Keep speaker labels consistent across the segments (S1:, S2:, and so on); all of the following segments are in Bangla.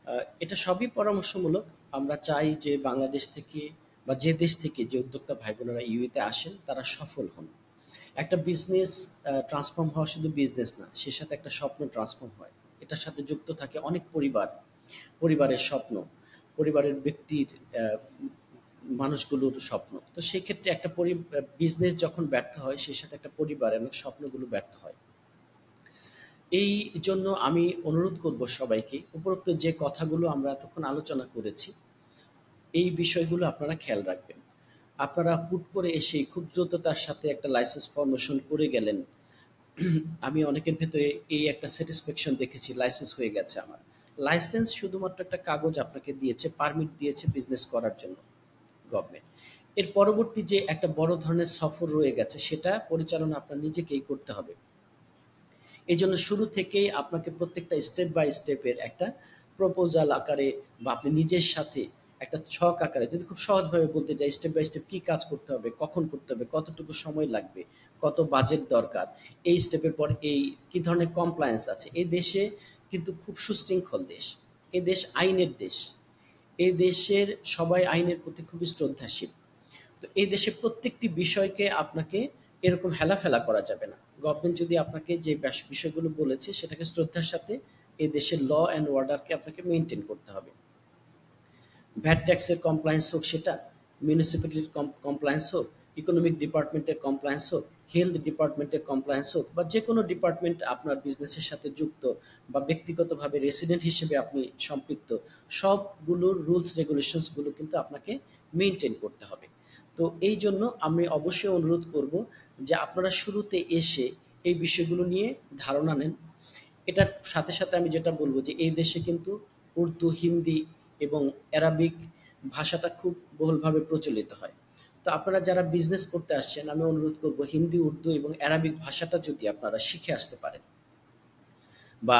S1: আ এটা সবই পরামর্শমূলক। আমরা চাই যে বাংলাদেশ থেকে বা যে দেশ থেকে যে উদ্যোক্তা ভাই-বোনেরা ইউএতে আসেন তারা সফল হন। একটা বিজনেস ট্রান্সফর্ম হওয়া শুধু বিজনেস না, সে সাথে একটা স্বপ্ন ট্রান্সফর্ম হয়। এটার সাথে যুক্ত থাকে অনেক পরিবার, পরিবারের স্বপ্ন, পরিবারের ব্যক্তির অ্যা মানুষগুলোর স্বপ্ন। তো সেক্ষেত্রে একটা বিজনেস যখন ব্যর্থ হয়, সেই সাথে একটা পরিবারের অনেক স্বপ্নগুলো ব্যর্থ হয়। এই জন্য আমি অনুরোধ করব সবাইকে, উপরোক্ত যে কথাগুলো আমরা এতক্ষণ আলোচনা করেছি, এই বিষয়গুলো আপনারা খেয়াল রাখবেন। আপনারা হুট করে এসেই খুব দ্রুততার সাথে একটা লাইসেন্স ফরমেশন করে গেলেন। আমি অনেকের ভেতরে এই একটা স্যাটিসফ্যাকশন দেখেছি, লাইসেন্স হয়ে গেছে আমার। লাইসেন্স শুধুমাত্র একটা কাগজ আপনাকে দিয়েছে, পারমিট দিয়েছে বিজনেস করার জন্য গভর্নমেন্ট। এর পরবর্তী যে একটা বড় ধরনের সফর রয়ে গেছে, সেটা পরিচালনা আপনার নিজেকেই করতে হবে। এজন্য শুরু থেকেই আপনাকে প্রত্যেকটা স্টেপ বাই স্টেপের একটা প্রপোজাল আকারে বা আপনি নিজের সাথে একটা ছক আকারে, যদি খুব সহজভাবে বলতে যাই, স্টেপ বাই স্টেপ কি কাজ করতে হবে, কখন করতে হবে, কতটুকু সময় লাগবে, কত বাজেট দরকার, এই স্টেপের পর এই কি ধরনের কমপ্লায়েন্স আছে। এই দেশে কিন্তু খুব সুশৃঙ্খল দেশ। এই দেশ আইনের দেশ। এই দেশের সবাই আইনের প্রতি খুবই শ্রদ্ধাশীল। তো এই দেশে প্রত্যেকটি বিষয়কে আপনাকে এরকম হেলাফেলা করা যাবে না। গভর্নমেন্ট যদি আপনাকে যে বিষয়গুলো বলেছে সেটাকে শ্রদ্ধার সাথে এই দেশের ল অ্যান্ড অর্ডারকে আপনাকে মেইনটেইন করতে হবে। ভ্যাট ট্যাক্সের কমপ্লায়েন্স হোক সেটা, মিউনিসিপ্যালিটির কমপ্লায়েন্স হোক, ইকোনমিক ডিপার্টমেন্টের কমপ্লায়েন্স হোক, হেলথ ডিপার্টমেন্টের কমপ্লায়েন্স হোক বা যেকোনো ডিপার্টমেন্ট আপনার বিজনেসের সাথে যুক্ত বা ব্যক্তিগতভাবে রেসিডেন্ট হিসেবে আপনি সম্পৃক্ত, সবগুলোর রুলস রেগুলেশনস গুলো কিন্তু আপনাকে মেইনটেইন করতে হবে। তো এই জন্য আমি অবশ্যই অনুরোধ করব যে আপনারা শুরুতে এসে এই বিষয়গুলো নিয়ে ধারণা নেন। এটার সাথে, সাথে আমি যেটা বলব যে এই দেশে কিন্তু উর্দু, হিন্দি এবং অ্যারাবিক ভাষাটা খুব বহুলভাবে প্রচলিত হয়। তো আপনারা যারা বিজনেস করতে আসছেন, আমি অনুরোধ করব হিন্দি, উর্দু এবং অ্যারাবিক ভাষাটা যদি আপনারা শিখে আসতে পারেন বা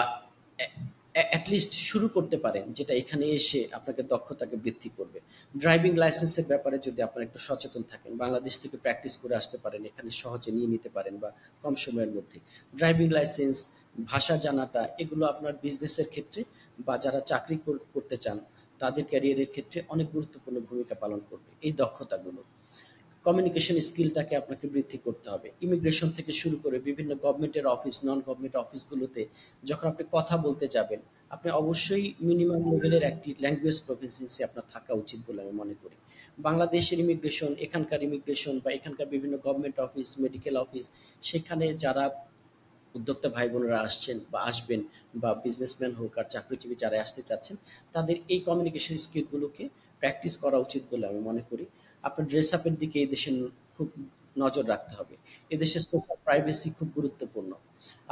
S1: এ এট লিস্ট শুরু করতে পারেন, যেটা এখানে এসে আপনাকে দক্ষতাকে বৃদ্ধি করবে। ড্রাইভিং লাইসেন্সের ব্যাপারে যদি আপনারা একটু সচেতন থাকেন, বাংলাদেশ থেকে প্র্যাকটিস করে আসতে পারেন, এখানে সহজে নিয়ে নিতে পারেন বা কম সময়ের মধ্যে। ড্রাইভিং লাইসেন্স, ভাষা জানাটা এগুলো আপনার বিজনেসের ক্ষেত্রে বা যারা চাকরি করতে চান তাদের ক্যারিয়ারের ক্ষেত্রে অনেক গুরুত্বপূর্ণ ভূমিকা পালন করবে এই দক্ষতাগুলো। কমিউনিকেশন স্কিলটাকে আপনাকে বৃদ্ধি করতে হবে। ইমিগ্রেশন থেকে শুরু করে বিভিন্ন গভর্নমেন্টের অফিস, নন গভর্নমেন্ট অফিসগুলোতে যখন আপনি কথা বলতে যাবেন, আপনি অবশ্যই মিনিমাম লেভেলের একটি ল্যাঙ্গুয়েজ প্রফিসিয়েন্সি আপনার থাকা উচিত বলে আমি মনে করি। বাংলাদেশের ইমিগ্রেশন, এখানকার ইমিগ্রেশন বা এখানকার বিভিন্ন গভর্নমেন্ট অফিস, মেডিকেল অফিস, সেখানে যারা উদ্যোক্তা ভাই বোনেরা আসছেন বা আসবেন বা বিজনেসম্যান হোক আর চাকরিজীবী যারা আসতে চাচ্ছেন, তাদের এই কমিউনিকেশন স্কিলগুলোকে প্র্যাকটিস করা উচিত বলে আমি মনে করি। আপনার ড্রেস আপের দিকে এই দেশে খুব নজর রাখতে হবে। এদেশে সোশ্যাল প্রাইভেসি খুব গুরুত্বপূর্ণ।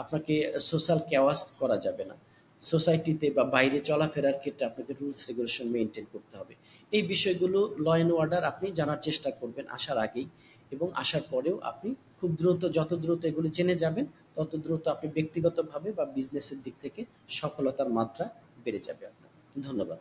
S1: আপনাকে সোশ্যাল কেওয়াস করা যাবে না। সোসাইটিতে বা বাইরে চলাফেরার ক্ষেত্রে আপনাকে রুলস রেগুলেশন মেইনটেইন করতে হবে। এই বিষয়গুলো ল অ্যান্ড অর্ডার আপনি জানার চেষ্টা করবেন আসার আগেই, এবং আসার পরেও আপনি খুব দ্রুত, যত দ্রুত এগুলো জেনে যাবেন, তত দ্রুত আপনি ব্যক্তিগতভাবে বা বিজনেসের দিক থেকে সফলতার মাত্রা বেড়ে যাবে আপনার। ধন্যবাদ।